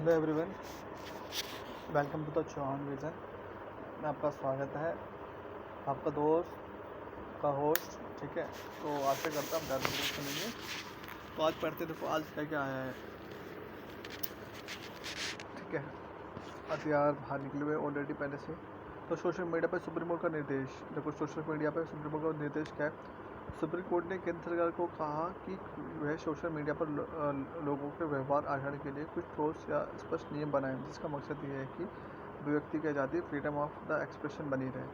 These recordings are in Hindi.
Hello everyone, welcome to the Chauhan vision में आपका स्वागत है। आपका दोस्त का होस्ट, ठीक है। तो आशा करता हम ज़्यादा सुनेंगे। तो आज पढ़ते देखो आज क्या क्या आया है, ठीक है। हथियार बाहर निकले हुए ऑलरेडी पहले से। तो सोशल मीडिया पर सुप्रीम कोर्ट का निर्देश देखो। सोशल मीडिया पर सुप्रीम कोर्ट का निर्देश क्या है? सुप्रीम कोर्ट ने केंद्र सरकार को कहा कि वह सोशल मीडिया पर लोगों के व्यवहार आचरण के लिए कुछ ठोस या स्पष्ट नियम बनाएं, जिसका मकसद ये है कि व्यक्ति की आज़ादी, फ्रीडम ऑफ द एक्सप्रेशन बनी रहे,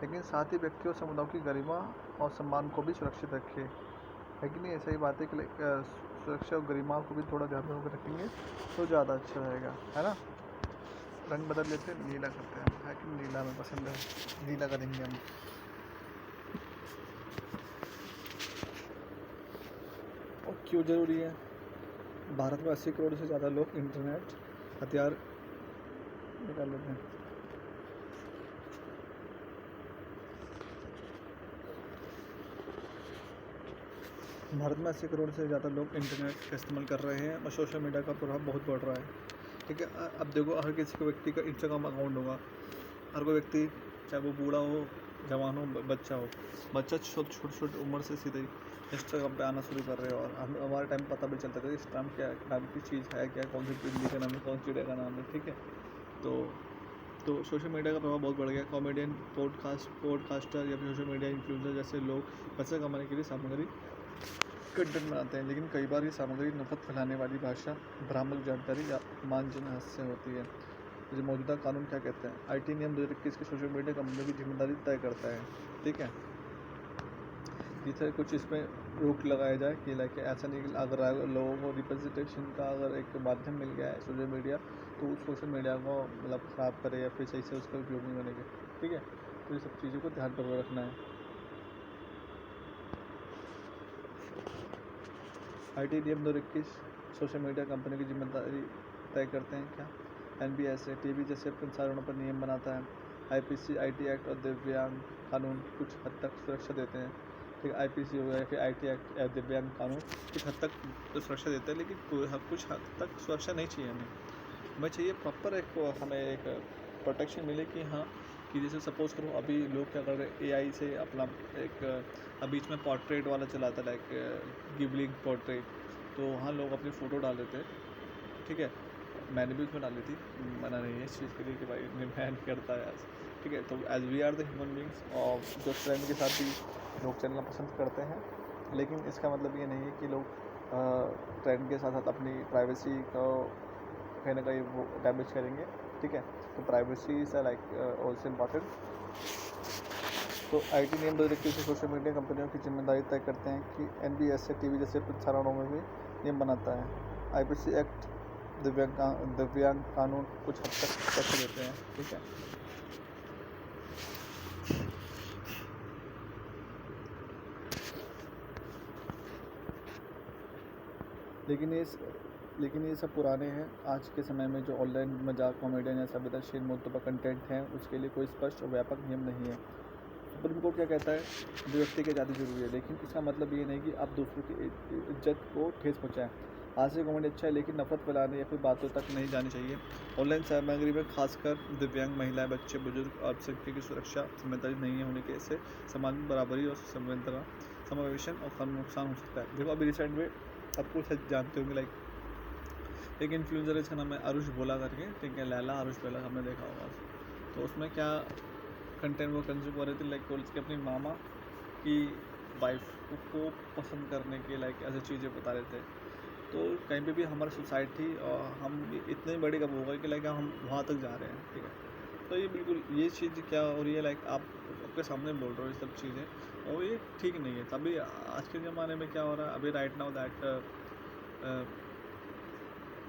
लेकिन साथ ही व्यक्ति और समुदायों की गरिमा और सम्मान को भी सुरक्षित रखे। है कि नहीं? ऐसा ही बात है कि सुरक्षा और गरिमा को भी थोड़ा ध्यान में रखेंगे तो ज़्यादा अच्छा रहेगा, है ना। रंग बदल लेते हैं, नीला करते हैं, है कि नीला हमें पसंद है, नीला करेंगे हम। और क्यों ज़रूरी है? भारत में 80 करोड़ से ज़्यादा लोग इंटरनेट हथियार निकाल लेते हैं। भारत में 80 करोड़ से ज़्यादा लोग इंटरनेट का इस्तेमाल कर रहे हैं और सोशल मीडिया का प्रभाव बहुत बढ़ रहा है, ठीक है। अब देखो, हर किसी को व्यक्ति का इंस्टाग्राम अकाउंट होगा। हर कोई व्यक्ति, चाहे वो बूढ़ा हो, जवान हो, बच्चा हो, बच्चा छोटी उम्र से सीधे इंस्टाग्राम पे आना शुरू कर रहे हो। और हमारे टाइम पता भी चलता था कि इंस्टाग्राम क्या नाम की चीज़ है, क्या कौन सी बिल्ली का नाम है, कौन सी चिड़िया का नाम है, ठीक है। तो सोशल मीडिया का प्रभाव बहुत बढ़ गया। कॉमेडियन, पॉडकास्टर या फिर सोशल मीडिया इन्फ्लुएंसर जैसे लोग पैसे कमाने के लिए सामग्री कंटेंट बनाते हैं, लेकिन कई बार ये सामग्री नफरत फैलाने वाली भाषा, भ्रामक जानकारी या अपमानजनक से होती है। जैसे मौजूदा कानून क्या कहते हैं? आईटी नियम 2021 के सोशल मीडिया कंपनियों की जिम्मेदारी तय करता है, ठीक है। जिससे कुछ इसमें रोक लगाया जाए कि लाइक ऐसा नहीं कि अगर लोगों को रिप्रेजेंटेशन का अगर एक माध्यम मिल गया है सोशल मीडिया, तो उस सोशल मीडिया को मतलब ख़राब करे या फिर सही से उसका उपयोग नहीं करेंगे, ठीक है। तो ये सब चीज़ों को ध्यान पर रखना है। आईटी नियम 2021 सोशल मीडिया कंपनी की जिम्मेदारी तय करते हैं क्या? NBSA टीवी जैसे प्रसारणों पर नियम बनाता है। IPC आईटी एक्ट और दिव्यांग कानून कुछ हद तक सुरक्षा देते हैं, ठीक है। IPC हो गया या फिर आईटी एक्ट या दिव्यांग कानून कुछ हद तक तो सुरक्षा देते हैं, लेकिन कुछ हद तक सुरक्षा नहीं चाहिए हमें चाहिए प्रॉपर एक हमें एक प्रोटेक्शन मिले कि हाँ, कि जैसे सपोज़ करो अभी लोग क्या कर रहे हैं, AI से अपना एक बीच में पोर्ट्रेट वाला चला था, लाइक गिबलिंग पोर्ट्रेट। तो वहाँ लोग अपनी फ़ोटो डाल देते हैं, ठीक है। मैंने भी उसमें डाली थी, मना नहीं है इस चीज़ के लिए कि भाई मैं करता है, ठीक है। तो as we are the human beings, और जो ट्रेंड के साथ भी लोग चलना पसंद करते हैं, लेकिन इसका मतलब ये नहीं है कि लोग ट्रेंड के साथ साथ अपनी प्राइवेसी को कहीं ना कहीं वो डैमेज करेंगे, ठीक है। तो privacy is like also important. तो आईटी नियम 2021 से सोशल मीडिया कंपनियों की जिम्मेदारी तय करते हैं कि NBSA टीवी जैसे प्रसारणों में भी नियम बनाता है। IPC एक्ट दिव्यांग कानून कुछ हद तक सुरक्षा देते हैं, ठीक है। लेकिन ये सब पुराने हैं। आज के समय में जो ऑनलाइन मजाक, कॉमेडियन या संवेदनशील मुद्दों पर कंटेंट हैं, उसके लिए कोई स्पष्ट और व्यापक नियम नहीं है। सुप्रीम कोर्ट क्या कहता है? व्यक्ति की आज़ादी जरूरी है, लेकिन इसका मतलब ये नहीं कि आप दूसरों की इज्जत को ठेस पहुँचाएं। आज से कॉमेडी अच्छा है, लेकिन नफरत फैलाने या फिर बातों तक नहीं जानी चाहिए। ऑनलाइन सामग्री में खासकर दिव्यांग, महिलाएं, बच्चे, बुजुर्ग और सबके की सुरक्षा जिम्मेदारी नहीं होने के से समाज में बराबरी और समावेशन और नुकसान हो सकता है। देखो अभी रिसेंट में आपको शायद जानते होंगे, लाइक एक इन्फ्लुएंसर है, इसका नाम है आरुष बोला करके, ठीक है। लैला आरुष बोला हमने देखा होगा। तो उसमें क्या कंटेंट वो कंज्यूम कर रहे थे, लाइक उसके अपनी मामा की वाइफ को पसंद करने के लाइक ऐसी चीज़ें बता रहे थे। तो कहीं पे भी हमारी सोसाइटी और हम इतने बड़े कब होगा कि लाइक हम वहाँ तक जा रहे हैं, ठीक है। तो ये बिल्कुल ये चीज़ क्या हो रही है, लाइक आप आपके सामने बोल रहे हो ये सब चीज़ें, और ये ठीक नहीं है। तभी आज के ज़माने में क्या हो रहा है, अभी राइट नाउ दैट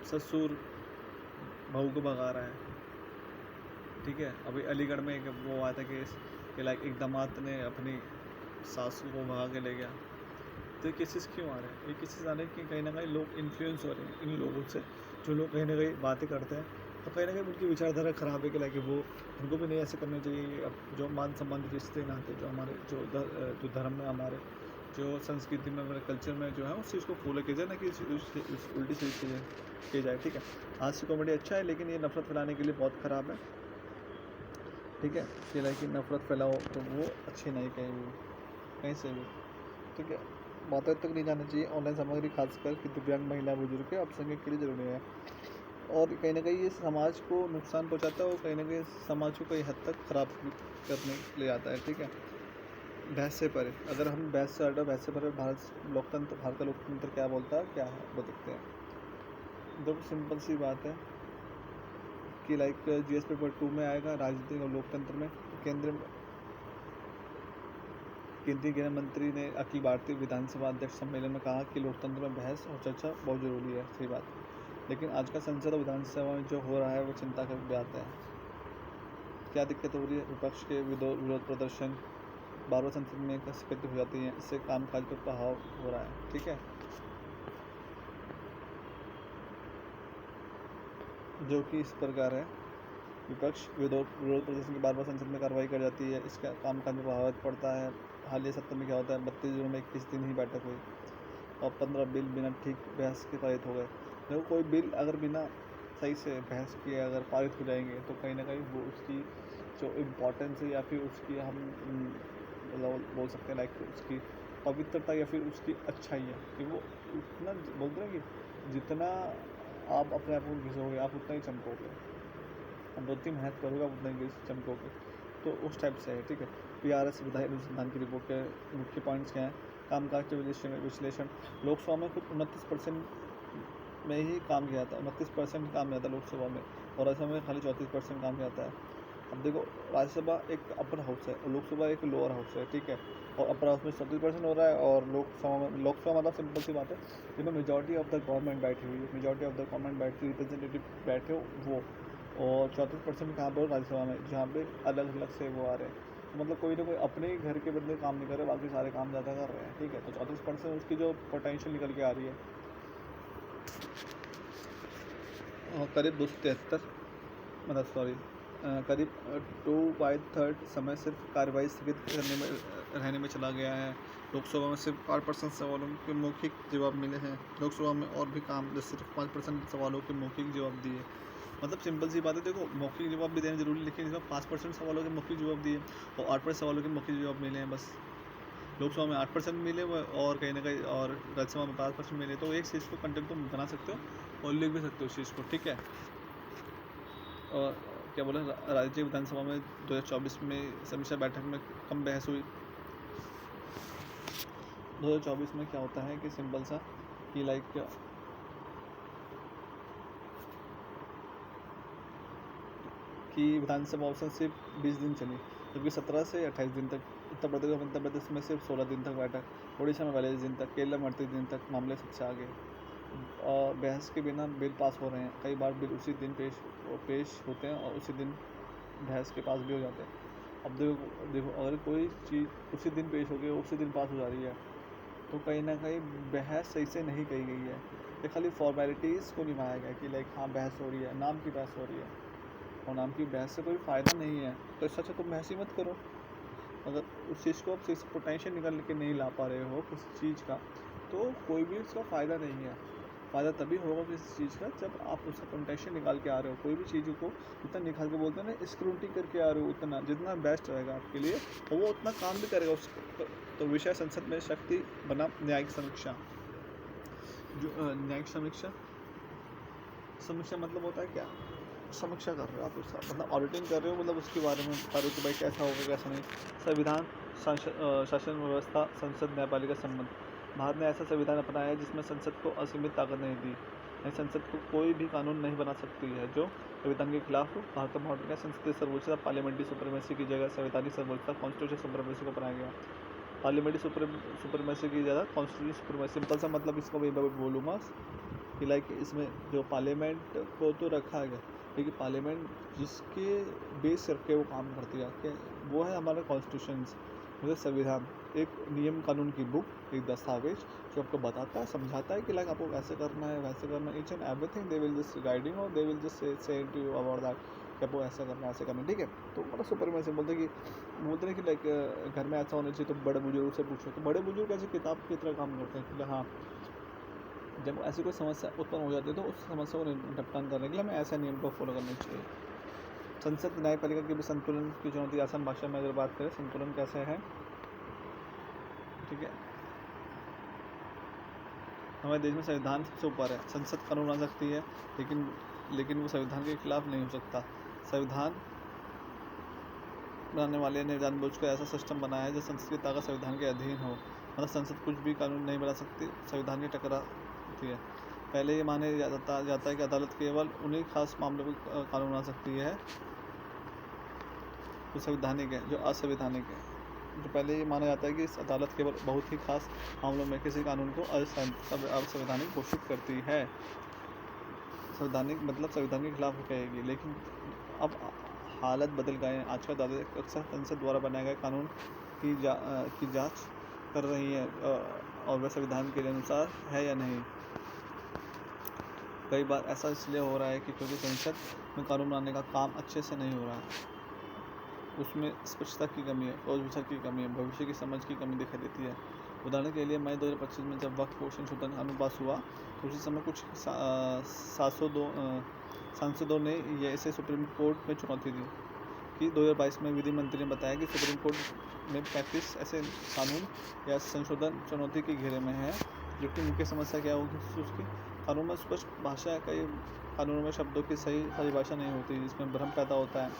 ससुर बहू को भगा रहा है, ठीक है। अभी अलीगढ़ में एक वो आया था केस कि लाइक एक दामाद ने अपनी सासू को भगा के ले गया। तो ये केसेस क्यों आ रहे हैं? ये केसेस आ रहे हैं कि कहीं ना कहीं लोग इन्फ्लुएंस हो रहे हैं इन लोगों से, जो लोग कहीं ना कहीं बातें करते हैं, तो कहीं ना कहीं उनकी विचारधारा ख़राब है कि लाइक वो उनको भी नहीं ऐसे करने चाहिए। अब जो मान सम्मान रिश्ते नाते जो हमारे जो धर्म में हमारे जो संस्कृति में हमारे कल्चर में जो है उस चीज़ को फॉलो किया जाए, ना कि उस उल्टी चीज़ की जाए। ठीक है, आज की कॉमेडी अच्छा है लेकिन ये नफरत फैलाने के लिए बहुत ख़राब है। ठीक है, कि लाइक नफरत फैलाओ तो वो अच्छी नहीं कहीं से भी। ठीक है, बातें तक नहीं जाना चाहिए। ऑनलाइन सामग्री खासकर कि दिव्यांग महिला बुजुर्ग के अपसंख्यक के लिए जरूरी है, और कहीं ना कहीं ये समाज को नुकसान पहुंचाता है और कहीं ना कहीं समाज को कई हद तक ख़राब करने के लिए आता है। ठीक है, बहस से परे, अगर हम बहस से हटो, बहस से परे भारत का लोकतंत्र क्या बोलता है, क्या है वो देखते हैं। देखो सिंपल सी बात है कि लाइक जीएस पेपर 2 में आएगा, राजनीतिक और लोकतंत्र में। केंद्रीय गृह मंत्री ने अखिल भारतीय विधानसभा अध्यक्ष सम्मेलन में कहा कि लोकतंत्र में बहस और चर्चा बहुत जरूरी है। सही बात, लेकिन आज का संसद और विधानसभा में जो हो रहा है वो चिंता का बात है। क्या दिक्कत हो रही है? विपक्ष के विरोध प्रदर्शन बार बार संसद में एकत्रित हो जाती हैं, इससे कामकाज पर प्रभाव हो रहा है। ठीक है, जो कि इस प्रकार है, विपक्ष विरोध प्रदर्शन की बार बार संसद में कार्रवाई कर जाती है, इसका कामकाज में प्रभावित पड़ता है। हालिया सत्र में क्या होता है, 32 दिनों में 21 दिन ही बैठक हुई और 15 बिल बिना ठीक बहस के पारित हो गए। देखो कोई बिल अगर बिना सही से बहस किए अगर पारित हो जाएंगे तो कहीं ना कहीं वो उसकी जो इम्पोर्टेंस है या फिर उसकी हम मतलब बोल सकते हैं लाइक उसकी पवित्रता या फिर उसकी अच्छाई है कि वो उतना बोलते हैं कि जितना आप अपने आप को घिसोगे आप उतना ही चमकोगे, बहुत ही मेहनत करोगे आप उतना ही चमकोगे। तो उस टाइप से है। ठीक है, पीआरएस विधायक अनुसंधान की रिपोर्ट के मुख्य पॉइंट्स क्या हैं? कामकाज के विश्लेषण, लोकसभा में कुछ 29% में ही काम किया था, 29% काम किया था लोकसभा में, और राज्यसभा में खाली 34% काम किया था। अब देखो राज्यसभा एक अपर हाउस है और लोकसभा एक लोअर हाउस है। ठीक है, और अपर हाउस में 37% हो रहा है और लोकसभा मतलब सिंपल सी बात है जिसमें मेजॉरिटी ऑफ द गवर्नमेंट बैठी हुई है, मेजॉरिटी ऑफ द गवर्नमेंट बैठी रिप्रेजेंटेटिव बैठे हो वो, और 34% कहाँ पर राज्यसभा में जहाँ पे अलग अलग से वो आ रहे हैं। तो मतलब कोई ना कोई अपने ही घर के बंदे काम नहीं कर रहे, बाकी सारे काम ज़्यादा कर रहे हैं। ठीक है, तो 34% उसकी जो पोटेंशियल निकल के आ रही है। और करीब 273 मतलब सॉरी करीब 2/3 समय सिर्फ कार्रवाई स्थगित करने में रहने में चला गया है। लोकसभा में सिर्फ 5% सवालों के मौखिक जवाब मिले हैं। लोकसभा में और भी काम जैसे सिर्फ 5% सवालों के मौखिक जवाब दिए। मतलब सिंपल सी बात है, देखो मौखिक जवाब भी देना जरूरी, लेकिन इसमें 5% सवालों के मौखिक जवाब दिए और 8% सवालों के मौखिक जवाब मिले हैं बस। लोकसभा में 8% मिले और कहीं ना कहीं और राज्यसभा में 5% मिले। तो एक चीज़ को कंटेंट तुम बना सकते हो और लिख भी सकते हो उस चीज़ को। ठीक है, और क्या बोला, राज्य विधानसभा में 2024 में समीक्षा बैठक में कम बहस हुई। 2024 में क्या होता है कि सिंपल सा कि लाइक कि विधानसभा ऑप्शन सिर्फ 20 दिन चली, जबकि 17 से 28 दिन तक। उत्तर प्रदेश और मध्य प्रदेश में सिर्फ 16 दिन तक बैठक, उड़ीसा में 42 दिन तक, केरल में 38 दिन तक। मामले सबसे आगे और बहस के बिना बिल पास हो रहे हैं। कई बार बिल उसी दिन पेश होते हैं और उसी दिन बहस के पास भी हो जाते हैं। अब देखो अगर कोई चीज़ उसी दिन पेश हो गई उसी दिन पास हो जा रही है तो कहीं ना कहीं बहस सही से नहीं कही गई है, ये खाली फॉर्मेलिटीज़ को निभाया गया कि लाइक हाँ बहस हो रही है, नाम की बहस हो रही है, और नाम की बहस से कोई फ़ायदा नहीं है। तो इससे अच्छा तुम बहस ही मत करो। अगर उस चीज़ को आप सही से पोटेंशियल निकाल के नहीं ला पा रहे हो किसी चीज़ का, तो कोई भी उसका फ़ायदा नहीं है। फ़ायदा तभी होगा किसी चीज़ का जब आप उसका पोटेंशियल निकाल के आ रहे हो। कोई भी चीज़ को इतना निकाल के बोलते हैं ना, स्क्रूटनी करके आ रहे हो, उतना जितना बेस्ट रहेगा आपके लिए और वो उतना काम भी करेगा उस। तो विषय संसद में शक्ति बना न्यायिक समीक्षा। जो न्यायिक समीक्षा मतलब होता है क्या? समीक्षा कर रहे हो आप उसका, मतलब ऑडिटिंग कर रहे हो, मतलब उसके बारे में बता रहे हो कि भाई कैसा होगा कैसा नहीं। संविधान, शासन व्यवस्था, संसद, न्यायपालिका संबंध। भारत ने ऐसा संविधान अपनाया है जिसमें संसद को असीमित ताकत नहीं दी है। संसद को कोई भी कानून नहीं बना सकती है जो संविधान के खिलाफ हो। भारत का मॉडल का संसदीय सर्वोच्चता पार्लियामेंट्री सुप्रीमेसी की जगह संवैधानिक सर्वोच्चता कॉन्स्टिट्यूशन सुप्रीमेसी को अपनाया गया। पार्लियामेंट्री सुप्रीमेसी की जगह कॉन्स्टिट्यूशन सुप्रीमेसी। सिंपल सा मतलब इसको मैं बोलूँगा कि लाइक इसमें जो पार्लियामेंट को तो रखा गया, लेकिन पार्लियामेंट जिसके बेस करके वो काम करती है कि वो है हमारा कॉन्स्टिट्यूशन, मतलब संविधान। एक नियम कानून की बुक, एक दस्तावेज जो आपको बताता है, समझाता है कि लाइक आपको कैसे करना है, वैसे करना है, each and everything they will just guiding और they will just say to you about that कि वो ऐसा करना ऐसे करना, ठीक है। तो मतलब सुपर में ऐसे बोलते हैं कि लाइक घर में ऐसा होना चाहिए, तो बड़े बुजुर्ग से पूछो। तो बड़े बुजुर्ग ऐसे किताब की तरह काम करते हैं कि हाँ, जब ऐसी कोई समस्या उत्पन्न हो जाती है तो उस समस्या को निपटान करने के लिए हमें ऐसा नियम को फॉलो करना चाहिए। संसद न्यायपालिका के भी संतुलन की चुनौती, आसान भाषा में अगर बात करें संतुलन कैसे है, ठीक है। हमारे देश में संविधान सबसे ऊपर है। संसद कानून बना सकती है, लेकिन वो संविधान के खिलाफ नहीं हो सकता। संविधान बनाने वाले ने जानबूझकर ऐसा सिस्टम बनाया है जो संसद की ताकत संविधान के अधीन हो। मतलब संसद कुछ भी कानून नहीं बना सकती, संविधान की टकराती है। पहले ये माना जाता है कि अदालत केवल उन्हीं खास मामलों पर कानून बना सकती है जो संवैधानिक है, जो असंवैधानिक है। जो पहले ये माना जाता है कि इस अदालत केवल बहुत ही खास मामलों में किसी कानून को असंवैधानिक घोषित करती है। संवैधानिक मतलब संविधान के खिलाफ कहेगी। लेकिन अब हालत बदल गए हैं। आज का अदालत अक्सर संसद द्वारा बनाए गए कानून की जांच कर रही है और वह संविधान के अनुसार है या नहीं। कई बार ऐसा इसलिए हो रहा है कि क्योंकि संसद में कानून बनाने का काम अच्छे से नहीं हो रहा है। उसमें स्पष्टता की कमी है, सोच विचार की कमी है, भविष्य की समझ की कमी दिखाई देती है। उदाहरण के लिए मई 2025 में जब वक्फ बोर्ड संशोधन कानून पास हुआ तो उसी समय कुछ 702 सांसदों ने इसे सुप्रीम कोर्ट में चुनौती दी कि 2022 में विधि मंत्री ने बताया कि सुप्रीम कोर्ट में 35 ऐसे कानून या संशोधन चुनौती के घेरे में है, जबकि मुख्य समस्या क्या होगी उसकी, कानून में स्पष्ट भाषा है। कई कानूनों में शब्दों की सही परिभाषा नहीं होती, जिसमें भ्रम पैदा होता है।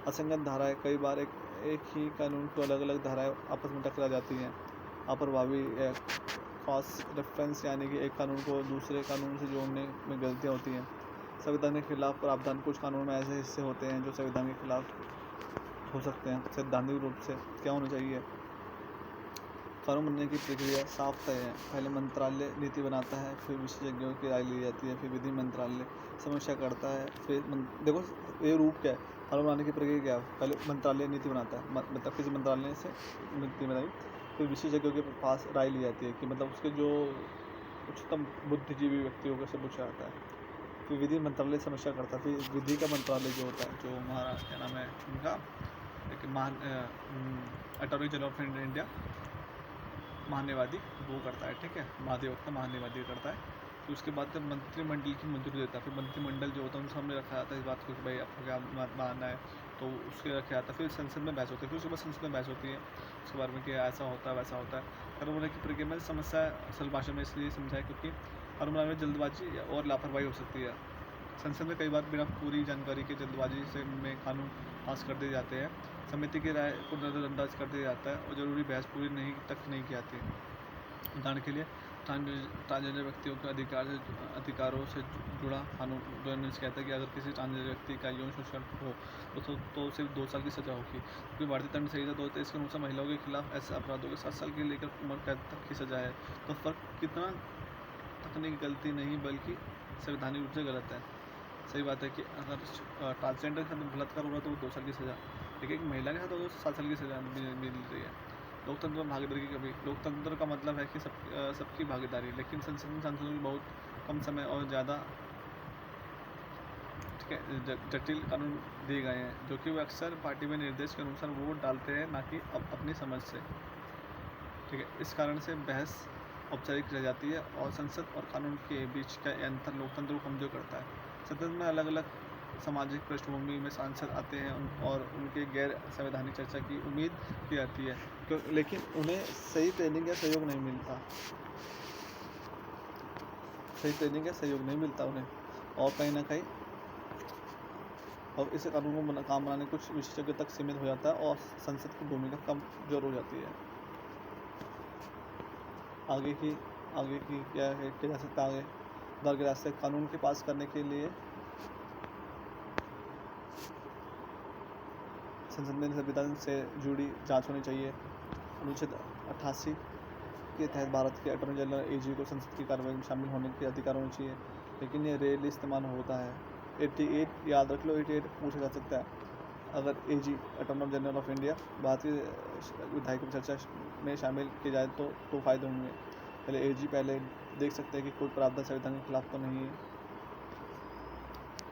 असंगत धाराएं, कई बार एक ही कानून को अलग अलग धाराएं आपस में टकरा जाती हैं। अप्रभावी क्रॉस रेफरेंस, यानी कि एक कानून को दूसरे कानून से जोड़ने में गलतियाँ होती हैं। संविधान के खिलाफ प्रावधान, कुछ कानूनों में ऐसे हिस्से होते हैं जो संविधान के खिलाफ हो सकते हैं। सैद्धांतिक रूप से क्या होना चाहिए, कानून बनने की प्रक्रिया साफ तय है। पहले मंत्रालय नीति बनाता है, फिर विशेषज्ञों की राय ली जाती है, फिर विधि मंत्रालय समीक्षा करता है, फिर देखो ये रूप क्या है, कानून बनाने की प्रक्रिया क्या है। पहले मंत्रालय नीति बनाता है, मतलब किसी मंत्रालय से नीति बनाई, फिर विशेषज्ञों के पास राय ली जाती है कि मतलब उसके जो उच्चतम बुद्धिजीवी व्यक्तियों को से पूछा जाता है। फिर विधि मंत्रालय समीक्षा करता है, फिर विधि का मंत्रालय जो होता है, जो हमारा क्या नाम है उनका, अटॉर्नी जनरल ऑफ इंडिया, महान्यायवादी, वो करता है, ठीक है, महाधिवक्ता महान्यायवादी करता है। फिर उसके बाद जब मंत्रिमंडल की मंजूरी देता है, फिर मंत्रिमंडल जो होता है उनके सामने रखा जाता है इस बात को कि भाई आपको क्या मानना है, तो उसके रखा जाता है। फिर संसद में बहस होती है, फिर उसके बाद संसद में बहस होती है उसके बारे में कि ऐसा होता है वैसा होता है। कानून बनाने की प्रक्रिया में समस्या असल भाषा में इसलिए समझाए क्योंकि कानून बनाने में जल्दबाजी और लापरवाही हो सकती है। संसद में कई बार बिना पूरी जानकारी के जल्दबाजी से में कानून पास कर दिए जाते हैं। समिति की राय को नज़रअंदाज कर दिया जाता है और ज़रूरी बहस पूरी नहीं की जाती। उदाहरण के लिए ट्रांसजेंडर व्यक्तियों के अधिकारों से जुड़ा कानून कहता है कि अगर किसी ट्रांसजेंडर व्यक्ति का यौन शोषण हो तो सिर्फ 2 साल की सज़ा होगी। क्योंकि भारतीय दंड संहिता 2023 के अनुसार महिलाओं के खिलाफ ऐसे अपराधों के 7 साल के लेकर उम्र कैद तक की सज़ा है। तो फ़र्क कितना तकनीकी गलती नहीं बल्कि संवैधानिक रूप से गलत है। सही बात है कि अगर ट्रांसजेंडर के साथ बलात्कार हो रहा है तो वो 2 साल की सज़ा, लेकिन एक महिला के साथ तो 7 साल की सज़ा मिल रही है। लोकतंत्र में भागीदारी की कमी, लोकतंत्र का मतलब है कि सबकी भागीदारी, लेकिन संसद में सांसदों की बहुत कम समय और ज़्यादा ठीक है जटिल कानून दिए गए हैं, जो कि वो अक्सर पार्टी में निर्देश के अनुसार वोट डालते हैं, ना कि अपनी समझ से, ठीक है। इस कारण से बहस औपचारिक रह जाती है और संसद और कानून के बीच का अंतर लोकतंत्र को कमजोर करता है। संसद में अलग अलग सामाजिक पृष्ठभूमि में सांसद आते हैं और उनके गैर संवैधानिक चर्चा की उम्मीद की जाती है, लेकिन उन्हें सही ट्रेनिंग या सहयोग नहीं मिलता, उन्हें, और कहीं ना कहीं और इसे कानून को काम बनाने कुछ विशेषज्ञ तक सीमित हो जाता है और संसद की भूमिका कमजोर हो जाती है। आगे की क्या है, किया जा सकता है आगे के रास्ते, कानून के पास करने के लिए संसद में संविधान से जुड़ी जांच होनी चाहिए। अनुच्छेद 88 के तहत भारत के अटॉर्नी जनरल एजी को संसद की कार्रवाई में शामिल होने के अधिकार होने चाहिए, लेकिन ये रेयरली इस्तेमाल होता है। 88 याद रख लो, 88 पूछा जा सकता है। अगर एजी अटॉर्नी जनरल ऑफ इंडिया भारतीय विधायकों की चर्चा में शामिल किए जाए तो फ़ायदे होंगे। पहले एजी देख सकते हैं कि कोई प्रावधान संविधान के खिलाफ तो नहीं है,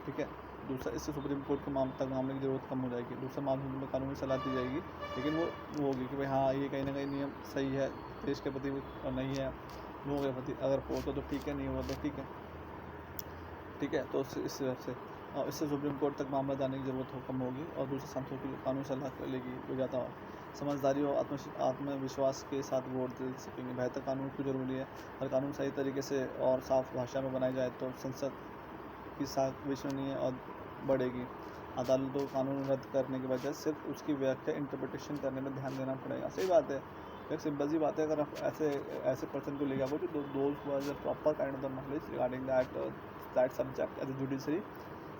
ठीक है। दूसरा, इससे सुप्रीम कोर्ट के तक मामले की ज़रूरत कम हो जाएगी। दूसरा, मामले में कानूनी सलाह दी जाएगी, लेकिन वो होगी कि भाई हाँ ये कहीं ना कहीं नियम सही है देश के प्रति और नहीं है लोगों के प्रति। अगर हो तो ठीक है, नहीं हुआ तो ठीक है। ठीक है, तो इस वजह से इससे सुप्रीम कोर्ट तक मामला जाने की ज़रूरत कम होगी और दूसरे सांसदों की कानूनी सलाह लेगी वो ज़्यादा समझदारी और आत्मविश्वास के साथ वोट दे सकेंगे। बेहतर कानून क्यों ज़रूरी है? अगर कानून सही तरीके से और साफ भाषा में बनाई जाए तो संसद की साख विश्वसनीय और बढ़ेगी। अदालतों को कानून रद्द करने के बजाय सिर्फ उसकी व्याख्या इंटरप्रिटेशन करने में ध्यान देना पड़ेगा। सही बात है, एक सिंपल सी बात है। अगर आप ऐसे पर्सन को लेकर आओ जो those who has a proper kind of the knowledge regarding that subject as a judiciary,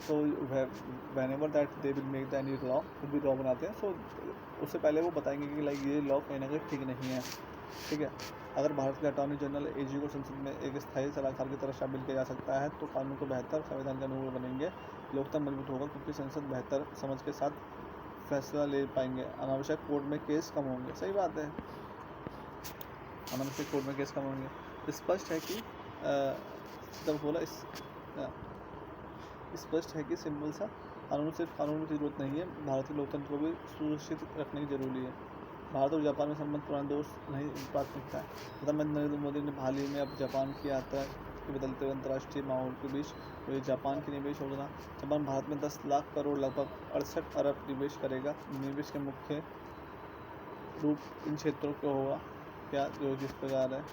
so whenever that they will make the any law, कुछ भी लॉ बनाते हैं, सो उससे पहले वो बताएंगे कि लाइक ये लॉ कहीं ना कहीं ठीक नहीं है। ठीक है, अगर भारत के अटॉर्नी जनरल एजी को संसद में एक स्थायी सलाहकार की तरह शामिल किया जा सकता है तो कानून को बेहतर संविधान के अनुकूल बनेंगे, लोकतंत्र मजबूत होगा क्योंकि संसद बेहतर समझ के साथ फैसला ले पाएंगे, अनावश्यक कोर्ट में केस कम होंगे। सही बात है, अनावश्यक कोर्ट में केस कम होंगे। स्पष्ट है कि जब बोला स्पष्ट है कि सिंपल सा कानून सिर्फ कानून की जरूरत नहीं है, भारतीय लोकतंत्र को भी सुरक्षित रखने की जरूरी है। भारत और जापान में संबंध पुराने दोस्त नहीं प्राथमिकता है। प्रधानमंत्री नरेंद्र मोदी ने हाल ही में अब जापान की यात्रा के बदलते हुए अंतर्राष्ट्रीय माहौल के बीच तो जापान की निवेश योजना, जापान भारत में 10 लाख करोड़ लगभग 68 अरब निवेश करेगा। निवेश के मुख्य रूप इन क्षेत्रों को होगा क्या जो जिस प्रकार है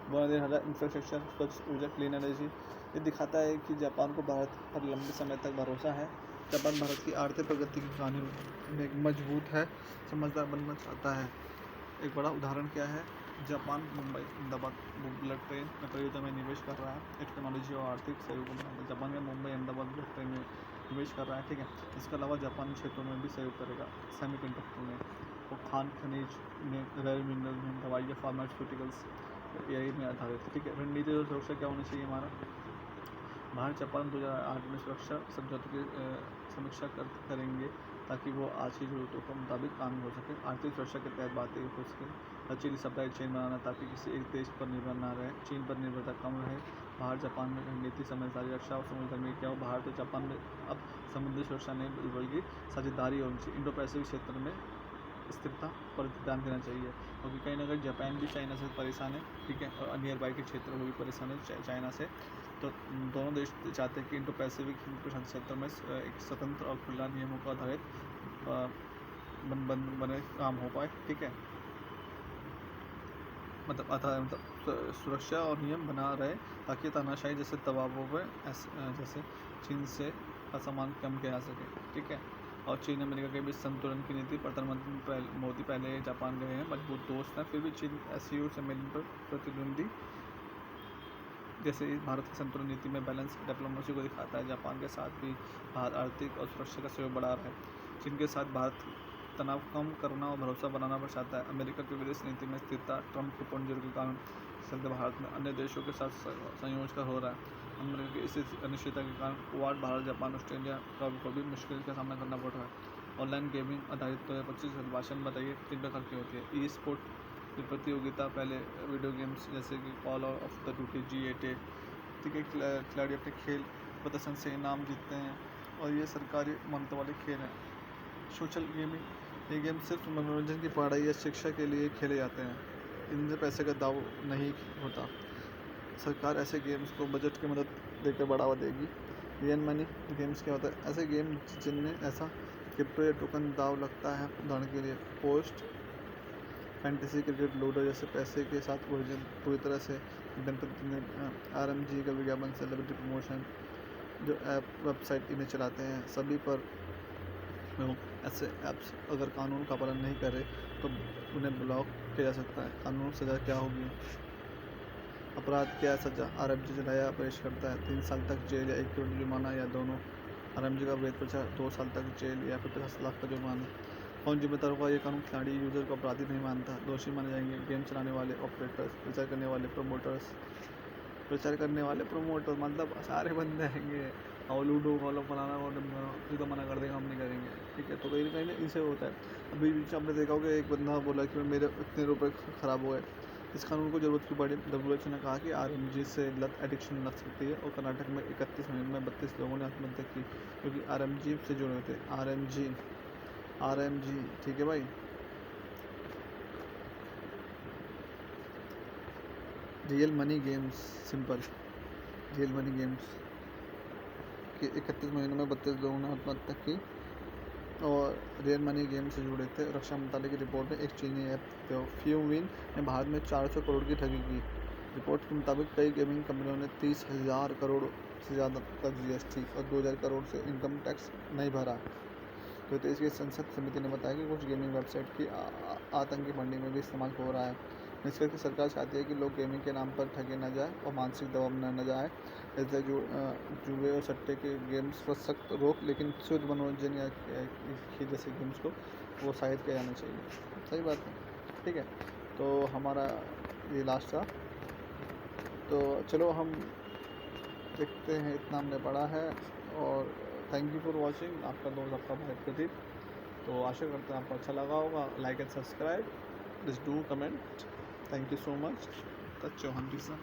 बुनियादी ढांचा, इंफ्रास्ट्रक्चर, स्वच्छ ऊर्जा, क्लीन एनर्जी। ये दिखाता है कि जापान को भारत पर लंबे समय तक भरोसा है। जापान भारत की आर्थिक प्रगति की कहानी में एक मजबूत है, समझदार बनना चाहता है। एक बड़ा उदाहरण क्या है? Japan Mumbai Ahmedabad bullet train परियोजना में निवेश कर रहा है, टेक्नोलॉजी और आर्थिक सहयोग को बढ़ाता है। जापान में मुंबई अहमदाबाद बुलेट ट्रेन में निवेश कर रहा है। ठीक है, इसके अलावा जापान क्षेत्रों में भी सहयोग करेगा, सेमीकंडक्टर में और खान खनिज में, रेयर मिनरल में, दवाई या फार्मास्यूटिकल्स यही में आधारित। ठीक है, रणनीति और सुरक्षा क्या होनी चाहिए हमारा? भारत जापान 2008 में सुरक्षा समझौते की समीक्षा करेंगे ताकि वो आज की जरूरतों के मुताबिक काम हो सके। आर्थिक सुरक्षा के तहत बातें हो सके, लचीली सप्लाई चेन बनाना ताकि किसी एक देश पर निर्भर ना रहे, चीन पर निर्भरता कम रहे। भारत जापान में रणनीति समझदारी, रक्षा और समुद्र में क्या हो? भारत और जापान में अब समुद्री सुरक्षा नहीं बल्कि साझेदारी होनी चाहिए। इंडो पैसिफिक क्षेत्र में स्थिरता पर ध्यान देना चाहिए क्योंकि कहीं ना कहीं जापान भी चाइना से परेशान है। ठीक है, और नियर बाई के क्षेत्रों में भी परेशान है चाइना से। तो दोनों देश चाहते हैं कि इंडो पैसिफिक प्रशांत क्षेत्र में एक स्वतंत्र और खुला नियमों का आधारित बने काम हो पाए। ठीक है, मतलब सुरक्षा और नियम बना रहे ताकि तानाशाही जैसे दबावों पर जैसे चीन से असमान कम किया जा सके। ठीक है, और चीन अमेरिका के बीच संतुलन की नीति, प्रधानमंत्री मोदी पहले जापान गए हैं, मजबूत दोस्त हैं, फिर भी चीन एससीओ सम्मेलन पर प्रतिद्वंदी जैसे भारत की संतुलन नीति में बैलेंस डिप्लोमेसी को दिखाता है। जापान के साथ भी भारत आर्थिक और सुरक्षा का सहयोग बढ़ा रहा है। चीन के साथ भारत तनाव कम करना और भरोसा बनाना चाहता है। अमेरिका की विदेश नीति में स्थिरता, ट्रंप 2.0 के कारण चलते भारत में अन्य देशों के साथ संयोजन हो रहा है। अमेरिका की इस अनिश्चितता के कारण क्वाड भारत, जापान, ऑस्ट्रेलिया को भी मुश्किल का सामना करना पड़ रहा है। ऑनलाइन गेमिंग आधारित 2025 भाषण बताइए 3 प्रकार की होती है। ई स्पोर्ट प्रतियोगिता, पहले वीडियो गेम्स जैसे कि call of the duty, GTA। ठीक है, खिलाड़ी अपने खेल प्रदर्शन से इनाम जीतते हैं और ये सरकारी मान्यता वाले खेल हैं। सोशल गेमिंग, ये गेम सिर्फ मनोरंजन की पढ़ाई या शिक्षा के लिए खेले जाते हैं, इनसे पैसे का दाव नहीं होता। सरकार ऐसे गेम्स को बजट की मदद देकर बढ़ावा देगी। रियल मनी गेम्स क्या होता है? ऐसे गेम जिनमें ऐसा क्रिप्टो या टोकन दाव लगता है। उदाहरण के लिए पोस्ट फैंटेसी क्रिकेट, लूडो जैसे पैसे के साथ पूरी तरह से RMG का विज्ञापन, सेलिब्रिटी प्रमोशन, जो ऐप वेबसाइट इन्हें चलाते हैं सभी पर ऐसे ऐप्स अगर कानून का पालन नहीं करे तो उन्हें ब्लॉक किया जा सकता है। कानून सज़ा क्या होगी? अपराध क्या सज़ा? RMG जलाया पेश करता है 3 साल तक जेल या 1 करोड़ जुर्माना या दोनों। RMG का वैध प्रचार 2 साल तक जेल या फिर 50 लाख का जुर्माना। कौन जिम्मेदार होगा? ये कानून खिलाड़ी यूजर को अपराधी नहीं मानता, दोषी माने जाएंगे गेम चलाने वाले ऑपरेटर्स, प्रचार करने वाले प्रोमोटर्स मतलब सारे बंदे आएंगे और लूडो वालों फलाना और फिर तो मना कर देगा, हम नहीं करेंगे। ठीक है, तो कहीं ना कहीं इनसे होता है। अभी बीच आपने देखा होगा एक बंदा बोला कि मेरे इतने रुपए ख़राब हो गए। इस कानून को जरूरत क्यों पड़ी? WHO ने कहा कि RMG से लत एडिक्शन लग सकती है और कर्नाटक में 31 महीने में 32 लोगों ने आत्महत्या की। क्योंकि RMG से जुड़े हुए थे। RMG ठीक है भाई। Real money games, simple real money games कि 31 महीनों में 32 लोगों ने आत्महत्या की और रियल मनी गेम से जुड़े थे। रक्षा मंत्रालय की रिपोर्ट में एक चीनी ऐप फ्यूविन ने भारत में 400 करोड़ की ठगी की। रिपोर्ट के मुताबिक कई गेमिंग कंपनियों ने 30,000 करोड़ से ज़्यादा का GST और 2,000 करोड़ से इनकम टैक्स नहीं भरा। तो देश की संसद समिति ने बताया कि कुछ गेमिंग वेबसाइट की आतंकी फंडिंग में भी इस्तेमाल हो रहा है। निष्कर्ष की सरकार चाहती है कि लोग गेमिंग के नाम पर ठगे न जाए और मानसिक दबाव में न जाए। इसलिए जुए और सट्टे के गेम्स पर सख्त रोक, लेकिन शुद्ध मनोरंजन या खेल जैसे गेम्स को प्रोत्साहित किया जाना चाहिए। सही बात है, ठीक है। तो हमारा ये लास्ट था, तो चलो हम देखते हैं। इतना हमने पढ़ा है और थैंक यू फॉर वॉचिंग। आपका दोस्त आपका भाई प्रदीप। तो आशा करते हैं आपको अच्छा लगा होगा। Like and subscribe, please do comment. Thank you so much. Chauhan ji sir.